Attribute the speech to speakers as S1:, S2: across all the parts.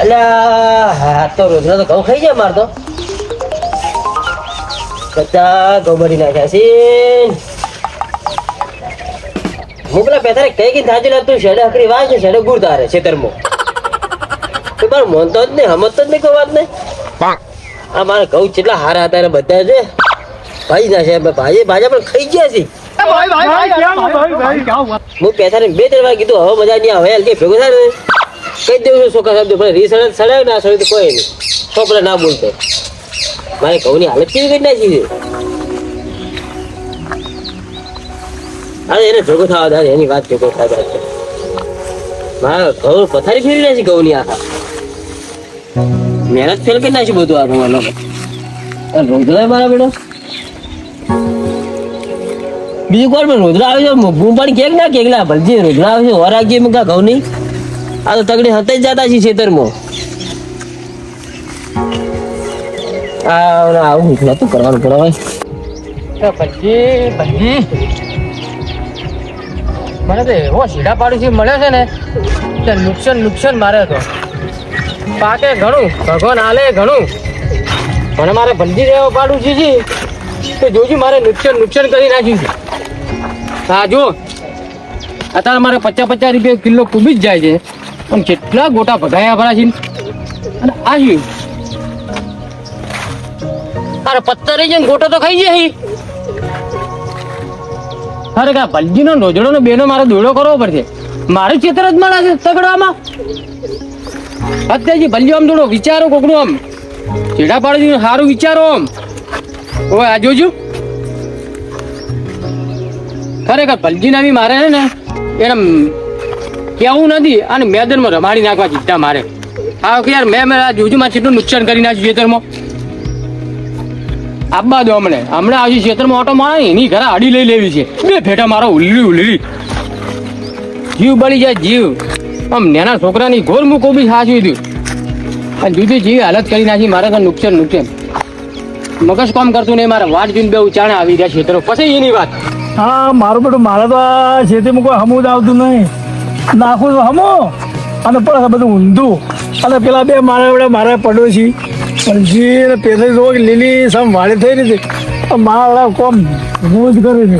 S1: અલ્યા હા તો રોજના તો ઘઉં ખાઈ જાય માર તો બધા ઘઉં બળી નાખ્યા છે હું પેલા પેથારે કઈ કઈ થાચી લાગતું શેડે હકરી વાંચ ને શેડે ગુડ તારે ખેતરમાં તો મારે મોનતો જ નહીં સમજતો જ નહીં કોઈ વાત નહીં આ મારા ઘઉં કેટલા હારા હતા ને બધા છે ભાઈ ના છે ભાઈ ભાજા પણ ખાઈ ગયા છે હું પેથારે 2-3 વાર કીધું હવે મજા નહીં આવે કે ભેગો થાય ને કઈ દેવું છું છોકરા શબ્દ પણ રીસડ સડાય ના સડે તો કોઈ નહીં છોકરા ના બોલતો મારે ઘઉંની હાલત કેવી કરી નાખી છે અરે એને ભેગો થવા દે એની વાત ભેગો થવા દે મારા ઘઉં પથારી ફેરી નાખી ઘઉંની આખા મહેનત ફેલ કરી નાખી બધું આ ભગવાન રોજડા મારા બેડો બીજું કોણ પણ રોજડા આવે છે બૂમ પાણી કેક ના કેકલા ભલજી રોજડા આવે છે વરાગજી મેં કા ઘઉં નહીં આ તો તગડી હતા જ જતા છે ખેતરમાં આવું નતું કરવાનું પડે
S2: ભલજી મને તો એવો સીધા પાડોશી મળ્યો છે ને તે નુકસાન મારે તો પાકે ઘણું ભગવાન આલે ઘણું મને મારે ભલજી એવો પાડોશી છે તો જોજો મારે નુકસાન કરી નાખ્યું છે હા જો અત્યારે મારે 50 રૂપિયા કિલો કૂબી જ જાય છે પણ કેટલા ગોટા ભગાયા ભરા છે અને આવ્યું અરે પત્તર રહી જાય ગોટો તો ખાઈ જાય અરે કા ભલજી નો નોજડો નો બેનો મારે દોડો કરવો પડશે મારે ચેતર જ મળે છે તગડામાં અત્યારે ભલજી આમ થોડો વિચારો કોકનું આમ ચેડા પાડી સારું વિચારો આમ ઓય આ જોજો ખરેખર ભલજીના બી મારે છે ને એને કેવું નથી અને મેદાનમાં રમાડી નાખવા જીતતા મારે હા કે યાર મેં જોજો માં કેટલું નુકસાન કરી નાખ્યું ખેતરમાં આબા દો હમણાં આવશે ખેતરમાં ઓટો મારે એની ઘરે આડી લઈ લેવી છે 2 ફેટા મારો ઉલરી જીવ બળી જાય જીવ આમ નાના છોકરાની ઘોર મૂકો બી સાચું હતું અને જુદી જેવી હાલત કરી નાખી મારે તો નુકસાન મગજ કામ કરતું નહીં મારે વાટ જોઈને 2 ઉચાણે આવી ગયા ખેતરો પછી એની વાત
S3: હા મારું બેટું મારે તો આ ખેતીમાં કોઈ હમું જ આવતું નહીં નાખું તો હમો અને પણ બધું ઊંધું અને પેલા 2 મારા પડોશી પંછી ને પેલી રોગ લીલી સમ વાળી થઈ રહી છે મારા કોમ હું જ કર્યું છે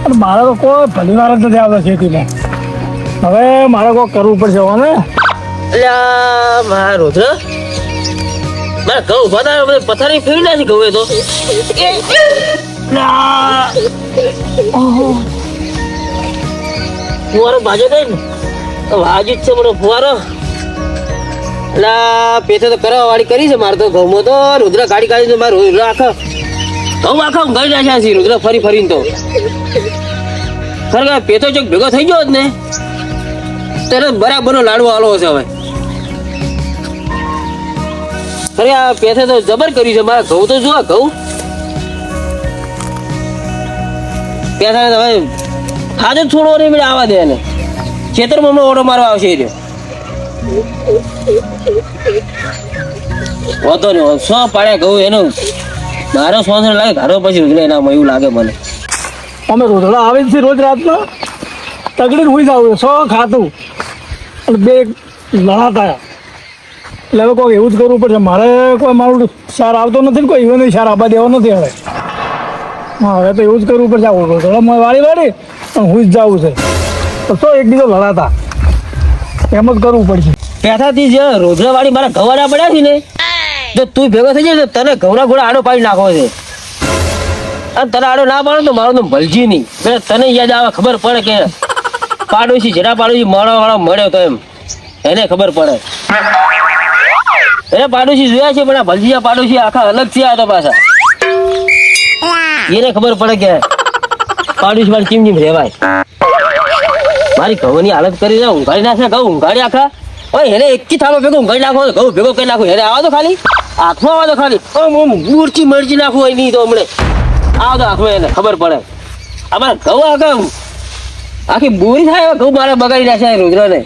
S3: અને મારે તો કોઈ ભલી વાર જ નથી આવતા ખેતીમાં હવે મારે કોઈ કરવું પડશે ને
S1: અલ્યા મારા રોજડા મારા ઘઉં ઉભા પથારી ફેરી નાખી ઘઉં તો ફુવારો બાજુ કઈ ને વાજુ જ છે મને ફુવારો એટલે પેથે તો કરવા વાળી કરી છે મારે તો ઘઉંમાં તો રુદ્રા ગાડી કાઢી તો મારે રુદ્રા આખા ઊંઘાડી નાખ્યા છે રુદ્રા ફરીને તો ખરેખર પેથો ચોક ભેગો થઈ ગયો જ ને ત્યારે બરાબરનો લાડવો આલો હશે હવે ખરે આ પેથે તો જબર કર્યું છે મારા ઘઉં તો જુઓ ઘઉં પેથા હવે ખાજો થોડો નહીં આવવા દે એને ખેતરમાં હમણાં ઓટો મારવા આવશે એ હોતો ને 100 પાડ્યા ઘઉં એનું મારો સોંસ લાગે ઘરો પછી એનામાં એવું લાગે મને
S3: અમે રોધડા આવે છે રોજ રાતના તગડી હોઈ જાવ 100 ખાતું અને 2 લડાતા એટલે હવે કોઈ એવું જ કરવું પડશે મારે કોઈ મારું સાર આવતો નથી ને કોઈ ઇવન સાર આપવા દેવો નથી હવે હા હવે તો એવું જ કરવું પડશે રોધડા વાળી પણ હું જ જવું છે તો શું એકબીજો લડાતા એમ જ કરવું પડશે
S1: પેથાથી જે રોજડા વાળી મારા ઘવાડા પડ્યા છે ને જો તું ભેગો થઈ જાય તને ઘઉંના ઘોડા આડો પાડી નાખવો છે અને તને આડો ના પાડો તો મારો તો ભલજી નહીં તને યાદ આવે ખબર પડે કે પાડોશી જેના પાડોશી મળો મળ્યો તો એમ એને ખબર પડે એને પાડોશી જોયા છે પણ આ ભલજી પાડોશી આખા અલગ છે આ તો પાછા એને ખબર પડે કે પાડોશી વાળી ચીમ રહેવાય મારી ઘઉંની હાલત કરી દે ઊંઘાડી નાખે ઘઉં ઊંઘાડી આખા ઓય એને એકી થાળો ભેગો ઊંઘાડી નાખો ઘઉં ભેગો કરી નાખો એને આવા તો ખાલી હાથમાં આવા તો ખાલી મૂર્ચી મરચી નાખવું હોય નહીં તો હમણે આવો તો હાથમાં એને ખબર પડે અમારા ઘઉં આખા આખી બોરી થાય ઘઉં મારે બગાડી નાખ્યા રોજરાને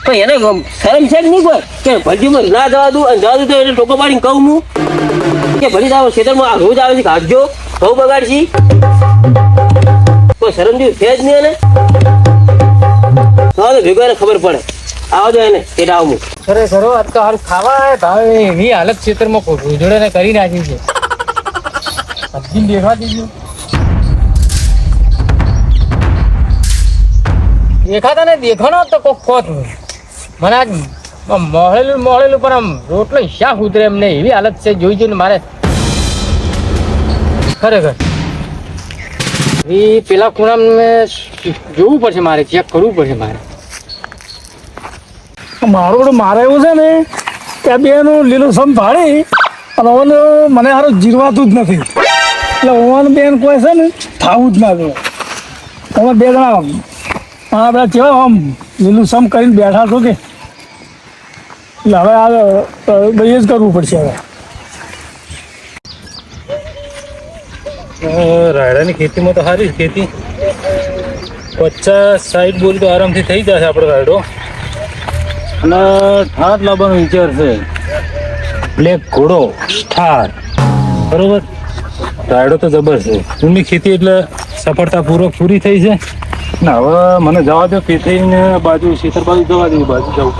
S1: પણ એને શરમ છે નહીં કોઈ કે ભલજીમાં ના જવા દઉં અને જવા દઉં તો એને ટોકો પાડીને કહું હું કે ભલી આવો ખેતરમાં આ રોજ આવે છે કાઢજો ઘઉં બગાડશી કોઈ શરમ જેવું છે જ નહીં એને તો ભેગો એને ખબર પડે આવજો એને તે આવું
S2: ખરેખર હો, આજ તો હારું ખાવા આયા ભાવે એવી હાલત ક્ષેત્રમાં રોજડે કરી નાખી છે. સબ્જી દેખવા દીધું દેખાતા ને દેખાનો તો કોક કોત મને આજ મોળેલું પણ આમ રોટલો શાક ઉતરે એમ નહીં એવી હાલત છે. જોઈ જોઈને મારે ખરેખર એ પેલા ખૂણામાં જોવું પડશે, મારે ચેક કરવું પડશે મારે.
S3: મારું બધું મારે એવું છે ને કે આ બેનું લીલું સમ ભાડી અને ઓને મને હારું જીરવાતું જ નથી, એટલે ઓન બેન કોઈ છે ને થાવું જ ના જોઈએ. અમે બે જણા આપણે કેવા આમ લીલું સમ કરીને બેઠા છો કે એટલે હવે આ ભાઈ જ કરવું પડશે. હવે
S4: રાયડાની ખેતીમાં તો સારી જ ખેતી 50-60 બોરી તો આરામથી થઈ જશે આપણો રાયડો. અને ઠાર લાવવાનો વિચાર છે, બ્લેક ઘોડો ઠાર. બરોબર, રાયડો તો જબર છે. જૂની ખેતી એટલે સફળતાપૂર્વક પૂરી થઈ છે ને. હવે મને જવા દો પેથઈને બાજુ શેતર બાજુ જવા દે, બાજુ જવું.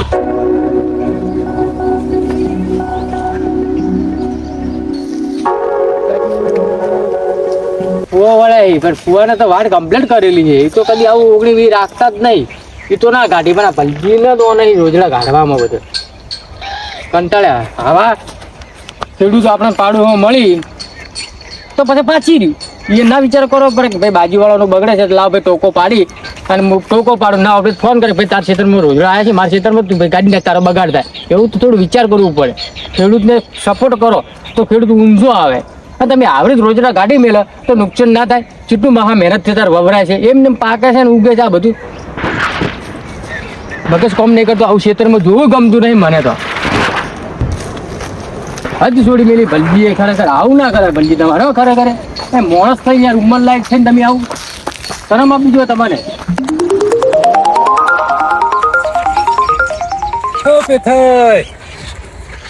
S2: ફુવા વાળા પણ ફુવાને તો વાત કમ્પ્લીટ કરેલી છે. એ તો કદી આવું ઓગણી રાખતા જ નહીં. એ તો ના ગાડી પણ આ ભલજીને તો નહીં રોજડા ગાઢવામાં બધે કંટાળ્યા. આવા ખેડૂત આપણે પાડું મળી તો પછી પાછી રહ્યું. એ ના વિચાર કરવો પડે કે ભાઈ બાજુવાળાનો બગડે છે લાવ ભાઈ ટોકો પાડી અને ટોકો પાડું ના આપણે ફોન કરે ભાઈ તારા ક્ષેત્રમાં રોજડા આવ્યા છે, મારા ક્ષેત્રમાં તું ભાઈ ગાડીને તારો બગાડ થાય. એવું તો થોડું વિચાર કરવું પડે. ખેડૂતને સપોર્ટ કરો તો ખેડૂત ઊંઝો આવે. અને તમે આવડી રોજડા ગાડી મેળો તો નુકસાન ના થાય. જેટલું મહા મહેનત થી તાર વવરાય છે એમને પાકે છે ને ઉગે છે. આ બધું મગજ કોમ નહીં કરતો. આવું ક્ષેત્રમાં જોવું ગમતું નહીં મને તો. હજ છોડી મેલી ભલજી ખરેખર આવું ના કરે. ભલજી તમારે ખરેખર એ માણસ થઈ યાર ઉંમર લાયક છે ને તમે આવું શરમ આપી જો તમને.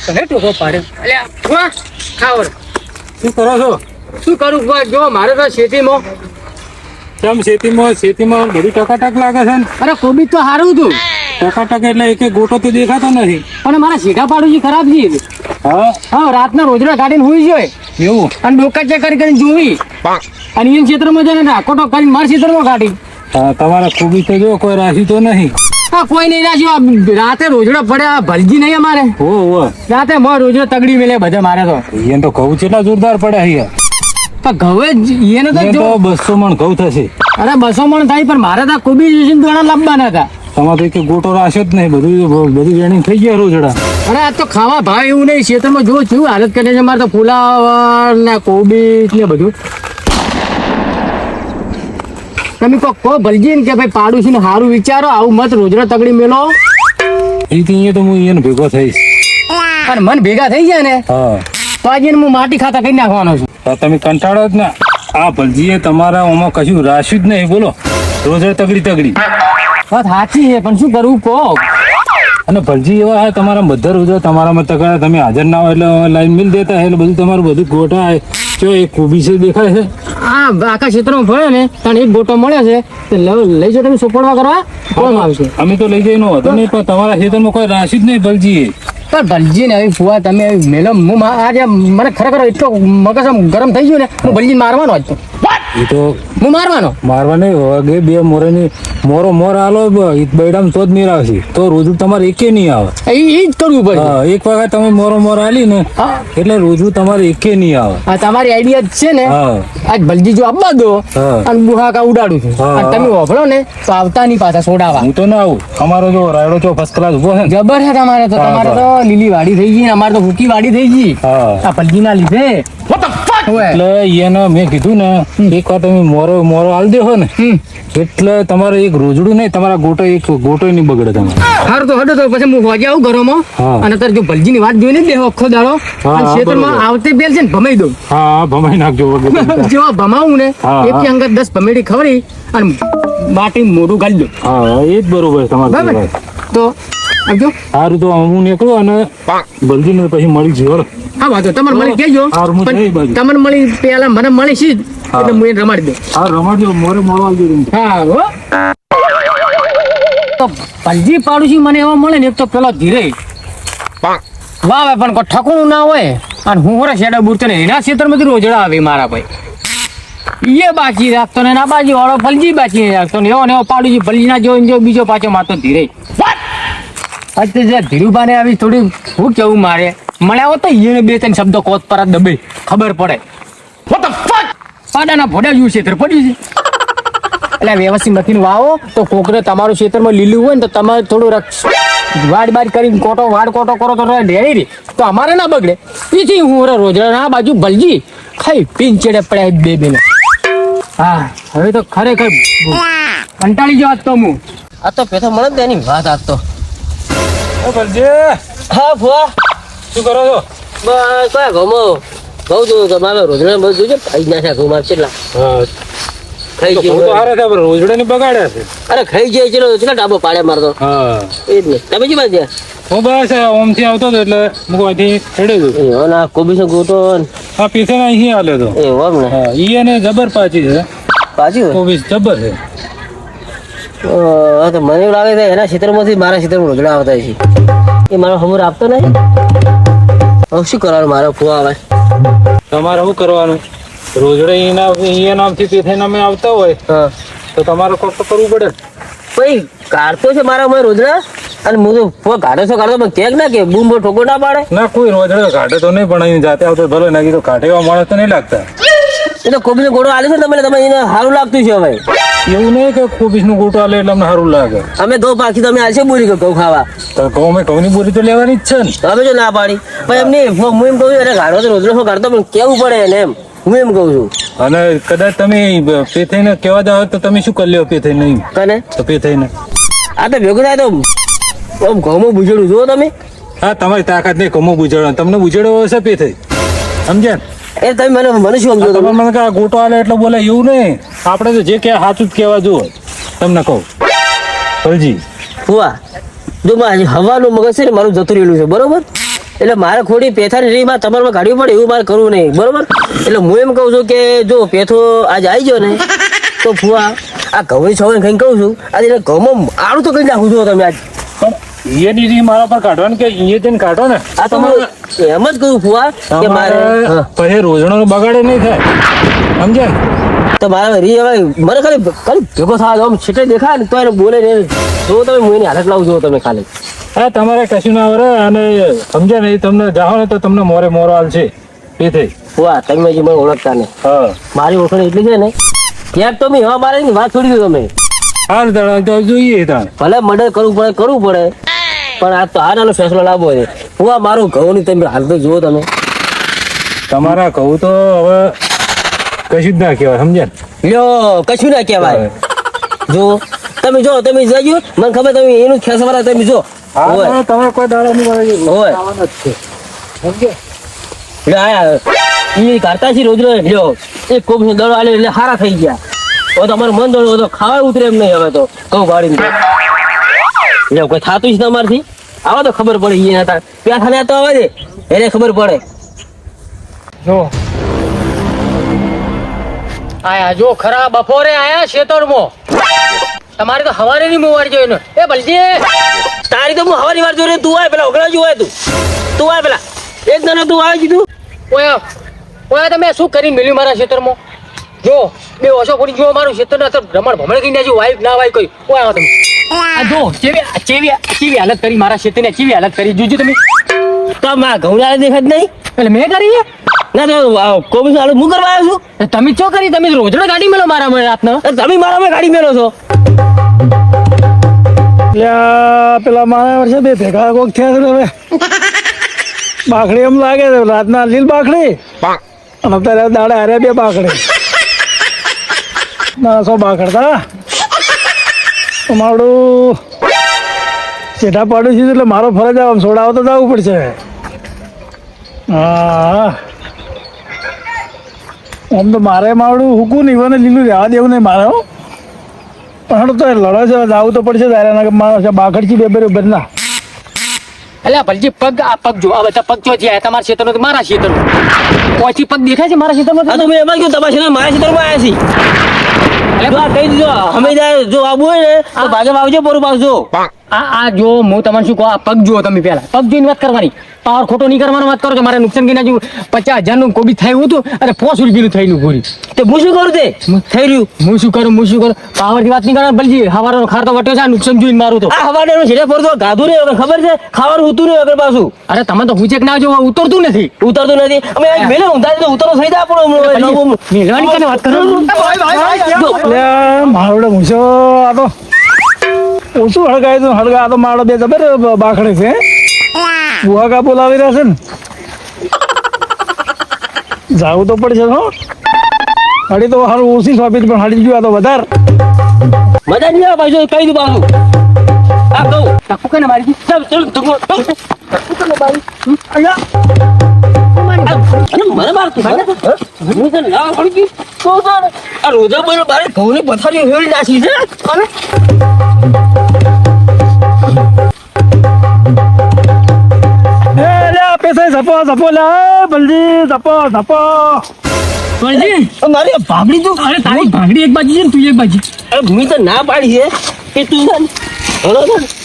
S2: તને ટોકો પાડે ખાવડ
S4: શું કરો છો?
S2: શું કરું જો મારે તો ખેતીમાં
S4: કેમ ખેતીમાં બધું ટકાટક લાગે છે ને?
S2: અરે કોબી તો સારું હતું.
S4: ટકાટક એટલે એક ગોટો તો દેખાતો નથી.
S2: પણ મારા સીધા પાડું છે ખરાબ છે.
S4: હા
S2: હા, રાતના રોજડા કાઢીને હુઈ જોઈએ
S4: એવું?
S2: અને ડોકા ચેક કરીને જોવી અને એ ક્ષેત્રમાં જઈને નાકોટો કરીને મારા ક્ષેત્રમાં કાઢી.
S4: હા, તમારા ખૂબી તો જો કોઈ રાશી તો નહીં.
S2: હા, કોઈ નહીં રાખ્યું. રાતે રોજડા પડ્યા ભલજી નહીં અમારે.
S4: હો
S2: રાતે મારે રોજડા તગડી મેલે બધા મારે તો.
S4: એને તો ઘઉં કેટલા જોરદાર પડ્યા અહીંયા.
S2: પણ ઘઉં એને તો જો
S4: 200 મણ ઘઉં થશે.
S2: અરે 200 મણ થાય પણ મારે તો કોબી દોણા લાવવાના હતા.
S4: તમારે તો એક ગોટો રાખ્યો જ નહીં. બધું વેણી થઈ ગયા રોજડા.
S2: અરે આ તો ખાવા ભાવ એવું નહીં. ક્ષેત્રમાં જો શું હાલત કરે છે મારે તો. ફુલાવર ને કોબી ને બધું તમે કહો ભલજી ને કે ભાઈ પાડું છું ને સારું વિચારો. આવું મત રોજડા તગડી મેલો.
S4: અહીંયા તો હું એને ભેગો થઈશ.
S2: અને મન ભેગા થઈ જાય ને
S4: હા,
S2: તો આજે હું માટી ખાતા કરી નાખવાનો છું.
S4: તો તમે કંટાળો જ ને. આ ભલજીએ તમારા ઓમાં કશું રાખ્યું જ નહીં. બોલો, રોજડા તગડી.
S2: વાત સાચી છે પણ શું કરવું કહો.
S4: અને ભલજી એવા હે તમારા બધા રોજડા તમારામાં તગડા. તમે હાજર ના હોય એટલે લાઈન મિલ દેતા એટલે બધું તમારું બધું ગોટા જો એક કોબી છે દેખાય છે.
S2: હા, આખા ક્ષેત્રમાં ભળે ને તને એક ગોટો મળે છે તો લઈ જાઓ તમે સોપડવા કરવા કોણ આવશે.
S4: અમે તો લઈ જઈ નો હતો નહીં, પણ તમારા ખેતરમાં કોઈ રાશી જ નહીં ભલજીએ.
S2: પણ ભલજી ને આવી ફુવા તમે મેલો હું આજે મને ખરેખર એટલો મગજ આમ ગરમ થઈ ગયું ને હું ભલજી મારવાનો જ તો.
S4: એ તો
S2: હું મારવાનો
S4: મારવા નહીં વાગે. બે મોરેની મોર આલો બૈડામ તો જ મેર આવશે. તો રોજુ તમારે એકે નહીં આવે.
S2: એ જ કરવું પડે.
S4: હા, એક વખત તમે મોર આલી ને એટલે રોજુ તમારે એકે નહીં આવે.
S2: આ તમારી આઈડિયા જ છે ને.
S4: હા,
S2: આજ ભલજી જો આપવા દો
S4: હા.
S2: અને બુહાકા ઉડાડું છું
S4: હા.
S2: અને તમે વાપરો ને તો આવતા નહીં પાછા સોડાવા.
S4: હું તો ના આવું. અમારો જો રાયડો જો ફર્સ્ટ ક્લાસ ઉભો છે ને.
S2: જબર છે તમારે તો.
S4: હા,
S2: તમારે તો લીલી વાડી થઈ ગઈ, અમારે તો હુકી વાડી થઈ ગઈ.
S4: હા,
S2: આ ભલજી ના લીધે
S4: એટલે એને મેં કીધું ને એક વાર તમે મોરો આલ દેહો ને એટલે તમારે એક રોજડું નહીં, તમારા ગોટો નહીં બગડે. તમારે
S2: સારું તો હડો તો પછી હું વાગે આવું ઘરોમાં
S4: હા.
S2: અને તારે જો ભલજીની વાત જોઈને જ દેવો આખો દાડો
S4: હા,
S2: અને ક્ષેત્રમાં
S4: બરોબર.
S2: આવતે બેલ છે ને ભમાઈ દઉં.
S4: હા, ભમાઈ નાખજો વગર.
S2: જેવા ભમાવું ને
S4: હા,
S2: એક
S4: હા.
S2: અંગત 10 ભમેડી ખવડી અને માટી મોઢું ગાળી દઉં.
S4: હા, એ જ બરોબર તમારે.
S2: બરાબર તો આવજો.
S4: સારું, તો હું નીકળું અને ભલજીને પછી મળી જઈએ.
S2: હા વાંધો તમારે મળી કહેજો
S4: હારું, હું જઈ બાજુ.
S2: પણ તમને મળી પેલા મને મળી છે જ એટલે હું એને રમાડી દઉં.
S4: હા, રમાડજો. મોરો આવી દઉં.
S2: હા હો તો તો ભલજી પાડોશી મને એવા મળે ને, એક તો પેલો ધીરે વાવે પણ કોઈ ઠકું ના હોય, અને હું હોરે શેડા બુરતો ને એના ક્ષેત્રમાંથી રોજડા આવે મારા ભાઈ. એ બાકી રાખતો ને ના બાજી વાળો ભલજી બાકી નહીં રાખતો ને, એવો ને એવો પાડોશી ભલજી ના જો જો બીજો પાછો મારતો ધીરે. અત્યારે ધીરુભાને આવી થોડી હું કેવું મારે મળ્યા હોત તો એને બે ત્રણ શબ્દો કોત પર દબે ખબર પડે. પાડાના ભોડા જેવું ક્ષેત્ર પડ્યું છે. એટલે વ્યવસ્થિત નથી વાવો તો કોકને તમારું ક્ષેત્રમાં લીલું હોય ને તો તમારે થોડું વાડ બાડ કરીને વાડ કોટો કરો તો ડેરી રે તો અમારે ના બગડે. એથી હું રોજડા ના બાજુ ભલજી ખાઈ પીન ચેડે પડ્યા બે બેને. હા હવે તો ખરેખર કંટાળી ગયો આજ તો હું.
S1: આ તો પેથો મળે ને એની વાત આજ તો.
S4: હા
S1: ફુવા
S4: શું કરો છો?
S1: બસ કયા ઘઉં કહું છું તમારે રોજડા બધું જોજો ખાઈ જ નાખ્યા ઘઉં મારે કેટલા ખાઈ
S4: તો
S1: ગયું.
S4: હારે છે પણ રોજડા ની બગાડ્યા છે.
S1: અરે ખાઈ જાય ચલો કેટલા ડાબો પાડે મારતો
S4: હા
S1: એ જ ને. તમે શું બાજુ
S4: હું બસ ઓમ થી આવતો હતો એટલે મૂકવાથી ચડ્યો હતો.
S1: ના કોબી નો ગોટો
S4: હા પીછે અહીં હાલ્યો હતો.
S1: એ હોમ ને
S4: હા ઈ એને જબર પાછી છે.
S1: પાછી
S4: કોબીજ જબર છે.
S1: તો મને એવું લાગે છે એના ક્ષેત્રમાંથી મારા ક્ષેત્રમાં રોજડા આવતા છે. એ મારો ખબર આપતો નહીં. હવે શું કરવાનું મારો ફુવા આવે.
S4: તમારે શું કરવાનું? રોજડા એના નામથી પીથે નામે આવતા હોય
S1: હા
S4: તો તમારે કોક તો કરવું પડે.
S1: ભાઈ કાઢતો છે મારા મને રોજડા અને હું તો ફુવા કાઢો છો કાઢતો પણ કેક ના કે બૂમ બો ઠોકો ના પાડે.
S4: ના કોઈ રોજડા કાઢે તો નહીં, પણ અહીં જાતે આવતો ભલે નાખી તો કાઢે એવા માણસ તો નહીં લાગતા.
S1: એ તો કોબીનો ગોળો આલે છે ને તમે એને સારું લાગતું છે હવે.
S4: એવું નહીં કે કોબીજ નું ગોટો આલે એટલે અમને સારું લાગે.
S1: અમે ઘઉં પાકી તમે આલશે બોરી ઘઉં ખાવા
S4: તો કહું મેં ઘઉંની બોરી તો લેવાની જ છે ને.
S1: તમે જો ના પાડી પણ એમ નહીં હું એમ કહું છું એને કાઢો તો રોજડો કાઢતો પણ કેવું પડે એને એમ હું એમ કહું છું.
S4: અને કદાચ તમે પેથઈને કહેવા જાવ તો તમે શું કરી લ્યો પેથઈ નહીં
S1: કને
S4: તો પેથઈને.
S1: આ તો ભેગું થાય તો આમ ઘઉંમાં બુજેડું જુઓ તમે.
S4: હા તમારી તાકાત નહીં કમો બુજાડો, તમને બુજાડો હશે પેથઈ સમજ્યા ને?
S1: એ તમે મને શું સમજો
S4: તમે
S1: તમે
S4: મને કે આ ગોટો આલે એટલે બોલે એવું નહીં. આપણે તો જે કે સાચું જ કહેવા જુઓ. તમને કહું હલજી
S1: ફુવા જો મારે હવાનું મગજ છે ને મારું જતું રહેલું છે બરોબર. એટલે મારે ખોટી પેથાની રીમાં તમારે કાઢવી પડે એવું મારે કરવું નહીં બરોબર. એટલે હું એમ કહું છું કે જો પેથો આજે આવી ગયો ને તો ફુવા આ ઘઉંની છોકરી ખાઈને કહું છું આજે એને ઘઉંમાં આડું તો કરી નાખું છું તમે આજ.
S4: પણ એની રી મારા પર કાઢવાની કે એ તેને કાઢો ને.
S1: આ તો હું એમ જ કહું ફુવા કે મારે હા.
S4: પછી રોજણો બગાડે નહીં થાય સમજ્યા ને?
S1: તો મારા રી હવે મને ખાલી ભેગો થવા આમ છેટે દેખાય ને તો એને બોલે ને જો તમે હું એની હાલત લાવું છો તમે ખાલી.
S4: હા તમારે કશું ના વરે અને સમજ્યા ને એ તમને જાઓ ને તો તમને મોરે મોરો હાલ છે એ થઈ.
S1: ફુવા તમે હજી મને ઓળખતા ને
S4: હા
S1: મારી ઓળખાણ એટલી છે ને ક્યાંક તો મેં હવા મારે વાત છોડી દો તમે.
S4: હાલ તો જોઈએ તાણ.
S1: ભલે મર્ડર કરવું પડે પણ આ તો આ નાનો ફેસલો લાવવો છે. હું આ મારું ઘઉંની તમે હાલ તો જુઓ તમે.
S4: તમારા કહું તો હવે કશું જ ના કહેવાય સમજ્યા ને?
S1: લ્યો કશું ના કહેવાય. જો તમે જજો મને ખબર તમે એનું ખેસવાળા તમે જો હોય.
S4: હા તમે કોઈ દાડો નહીં
S1: હોય.
S4: આવવાના જ છે સમજ્યા?
S1: લ્યો આયા એ કાઢતા છે રોજ લ્યો એક કોપ નો દડો આલે એટલે હારા થઈ ગયા. હવે તમારું મન દડો તો ખાવા ઉતરે એમ નહીં હવે તો કહું ગાડીને લ્યો કોઈ થતું છે તમારથી આવા તો ખબર પડે એ હતા પ્યાથા તો આવે છે એને ખબર પડે.
S2: જો આયા જો ખરા બપોરે આયા ખેતરમાં તમારે તો હવારે ની મોવાડી જોઈને એ ભલજી
S1: તારી તો હું હવાની વાર જોઈ તું આય પેલા ઓગળા જોવાય તું આય પેલા એક દાનો તું આવી કીધું.
S2: ઓયા ઓયા તમે શું કરી મેલ્યું મારા ખેતરમાં? જો બે ઓછો પડી ગયો મારું ખેતર ને રમણ ભમણ કરીને જો વાઈફ ના વાઈ કોઈ ઓયા તમે આ જો કેવી હાલત કરી મારા ખેતરની કેવી હાલત કરી જોજો તમે.
S1: તો માં ઘઉં દેખાત નહીં
S2: એટલે મેં કરી
S1: ના તો કોબી આલુ હું કરવા આવ્યો છું.
S2: તમે ચો કરી તમે રોજડા ગાડી મેલો મારા મને રાતના.
S1: તમે મારામાં ગાડી મેલો છો.
S3: પેલા મારા વર્ષે બે ભેગા કોક થયા છે હવે બાખડી એમ લાગે છે રાતના લીલ બાખડી અને અત્યારે દાડે હારે બે બાખડી ના સો બાખડતા મારું ચેઠા પાડું છું એટલે મારો ફરજ આવે સોડાવો તો જવું પડશે. હા આમ તો મારે માવડું હુકું નહીં મને લીલું રહેવા દેવું નહીં મારે હો. પણ તો લડે છે જવું તો પડશે તારે મારો બાખડ છે બે બરોબર ના.
S2: એટલે ભલજી પગ આ પગ જો આ બધા પગ ચો છે તમારા ખેતરનો તો મારા ખેતરનો ઓછી પગ દેખાય છે મારા ખેતરમાં.
S1: હા તો મેં એમાં કહ્યું તમારા છે મારા ક્ષેત્રમાં આવ્યા છીએ જો આ કહી દીધો અમે જો આવું હોય ને તો ભાગે આવજો બરું પાવજો.
S2: આ જો હું તમને શું કહું, આ પગ જુઓ તમે પહેલા, પગ જોઈને વાત કરવાની, પાવર ખોટો નહીં કરવાનો વાત કરો છો. મારે નુકસાન કરીને હજુ 50,000 નું કોબી થયું હતું અને 5 રૂપિયાનું થયેલું ગોળી.
S1: તે હું શું કરું તે થઈ રહ્યું
S2: હું શું કરું પાવર ની વાત નહીં કરવાની. બલજી હવારો ખાર તો વટ્યો છે, આ નુકસાન જોઈને મારું તો.
S1: આ હવાને છેડે પડતો ગાધું નહીં વગર ખબર છે ખાવાનું હોતું નહીં વગર પાછું.
S2: અરે તમે તો હુચેક ના જો ઉતરતું નથી.
S1: ઉતરતું નથી અમે આજ મેલે ઊંધા તો ઉતરો થઈ જાય આપણો
S2: મેલવાની કને વાત કરો.
S3: એટલે મારો મૂછો આ તો ઓછું હળગાય તો હળગા, આ તો મારો બે જબર બાખડે છે. બુઆ કા બોલાવી રહ્યા છે ને, જાવું તો પડશે હો. હાડી તો હારું ઓછી સોંપી પણ હાડી ગયું આ તો વધારે
S1: મજા નહીં આવે પાછું કહી દઉં પાછું. આ કહું
S2: ટકુ કને મારી દી.
S1: ચાલ ચાલ તું મને મારતું હું તને ના પડી તો આ રોજા બોલો બારે ઘઉંની પથારીઓ હેળી નાખી છે.
S3: પૈસા ઝપો ઝપો લે બલજી ઝપો ઝપો.
S2: બલજી
S1: મારી ભાભડી તું
S2: અરે તારી ભાગડી એક બાજી છે ને તું એક બાજી.
S1: અરે મેં તો ના પાડી છે કે તું છે ને હલો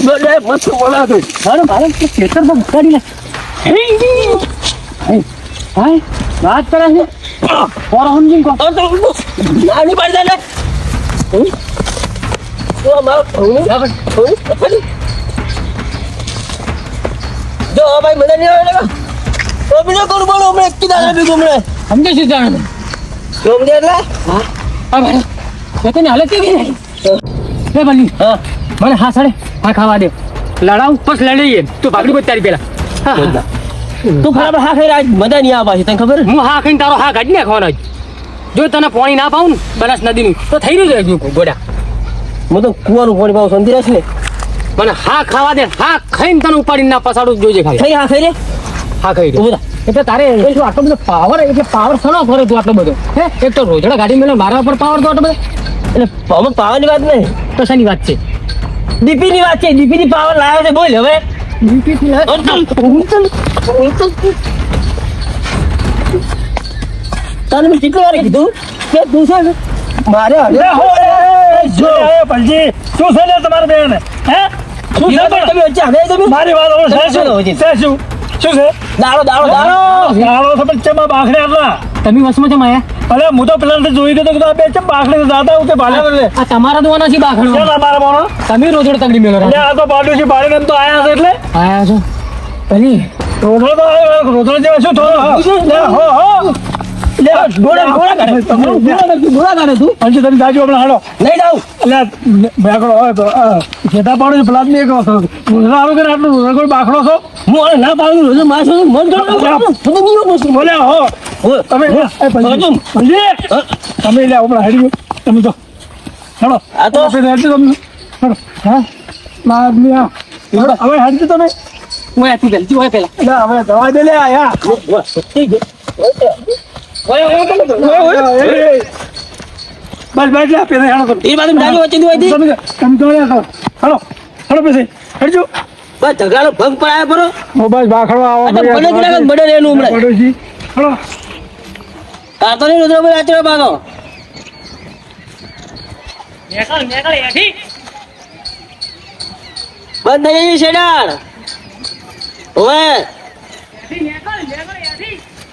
S1: બોલે મસ્ત બોલાતો
S2: અરે મારે ખેતર માં ઉતારી લે. હાય વાત કરે છે ઓર સમજીને કહો.
S1: ના નહીં પાડી દે તો અમારો ઘઉંની જો ભાઈ મને નહીં આવે ને તો બીજો કરું બોલો હમણાં એક દાદા ભેગું હમણાં
S2: સમજે છે જાણ
S1: તો સમજે એટલે
S2: હા ભાઈ ખેતરની હાલત કેવી રહી લે બલી.
S1: હા
S2: મને હા સાડે હા ખાવા દે લડાવું પછી લડીએ તું ભાગડી બોલ તારી પેલા.
S1: તું ખરાબ હા ખાઈ રાજ મજા નહીં આવે પાછી તને ખબર
S2: હું હા ખાઈને તારો હા કાઢી નાખવાનો જ. જો તને પાણી ના પાઉં ને બનાસ નદીનું તો થઈ રહ્યું છે ગોડા.
S1: હું તો કુવાનું પાણી પાવ સમજી રહેશ ને
S2: મને હા ખાવા દે, હા ખાઈને તને ઉપાડીને ના પસાડું જોજે ખાલી.
S1: ખાઈ હા ખાઈ રે
S2: હા ખાઈ દે. એટલે તારે એ શું આટલો બધો પાવર, એટલે પાવર સનો ફરે તું આટલો બધો હે? એક તો રોજડા ગાડી મેળવે મારા પર પાવર તો આટલો બધો.
S1: એટલે પાવર પાવાની વાત નહીં
S2: તો શાની વાત છે?
S1: ડીપી ની વાત છે. ડીપી ની પાવર લાવ્યો છે બોલ હવે તને મેં કેટલી વાર કીધું કે તું છે ને મારે
S3: બલજી શું છે ને તમારે બેન હે શું છે પણ?
S1: તમે વચ્ચે હવે તમે
S3: મારી વાત હવે છે શું શું છે?
S1: દાડો દાડો દાડો
S3: ગાળો છે પણ ચેમાં બાખડે આટલા?
S2: તમે વસમાં છે માયા
S3: અરે હું તો પેલા જોઈ ગયો તો બે ચેમ બાખડે દાદા ઉતે ભાલ્યા લે
S2: આ તમારા દોવાના છે બાખડો.
S3: કેમ અમારા બોનો
S2: તમે રોજડ તગડી મેળો
S3: એટલે આ તો બાડું છે બારે એમ તો આયા છે એટલે
S2: આયા છો પેલી
S3: રોધડો તો આવ્યો, રોધડો જેવા શું થોડો લે હો હો
S1: લે ગોળા ગોળા કાઢે ગોળા કાઢે તું
S3: અંજી તમે જાજો હમણાં હાડો
S1: નહીં જાઉં
S3: એટલે બેકડો હોય તો જેતા પાડો છે પેલા જ નહીં એક વખત રોધડો આવે કે આટલું રોધડો કોઈ બાખડો છો
S1: હું હવે ના પાડું રોજ માસો મન કરો
S3: બોલે હો તમે તમે લે હમણાં હાડી ગયો તમે તો હાડો
S1: આ તો
S3: હાડજો તમને હાડો હા ના આદમી આ હવે હાડજો તમે
S2: હું આથી જલ્દી હોય પેલા.
S3: એટલે હવે દવા દે લે આયા બસ બસ લે પેલે હાડો
S1: એ બાજુ ડાલી વચ્ચે દુવાઈ દી
S3: તમે તો હાડો હાડો પેસે હાડજો
S1: બસ ઝઘડાનો ભંગ પડાયા પરો
S3: ઓ બસ બાખડો આવો
S1: આ તો બને જ લાગે બને રે એનું હમણાં
S3: પડોશી હાડો
S1: આ તો નહીં રોજ ભાઈ આચરો પાછો બંધ થઈ જશે શેડાળ ઓવે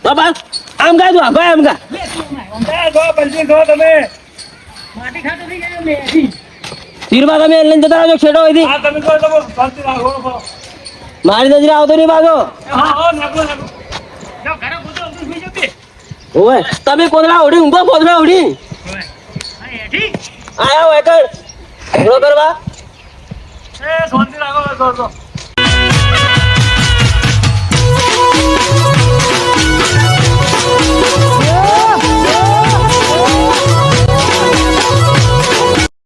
S1: બાબા આમ ગા તું ભાઈ આમ ગા
S3: તમે
S1: તીરમાં તમે લઈને જતા રહેજો છેડો હોય
S3: તમે કહો તમે શાંતિ રાખો
S1: મારી નજરે આવતો નહીં બાજો ઓવે તમે પોદરા ઉડી ઊંઘો પોદરા ઉડી આયા હોય કર કરવા
S3: શાંતિ રાખો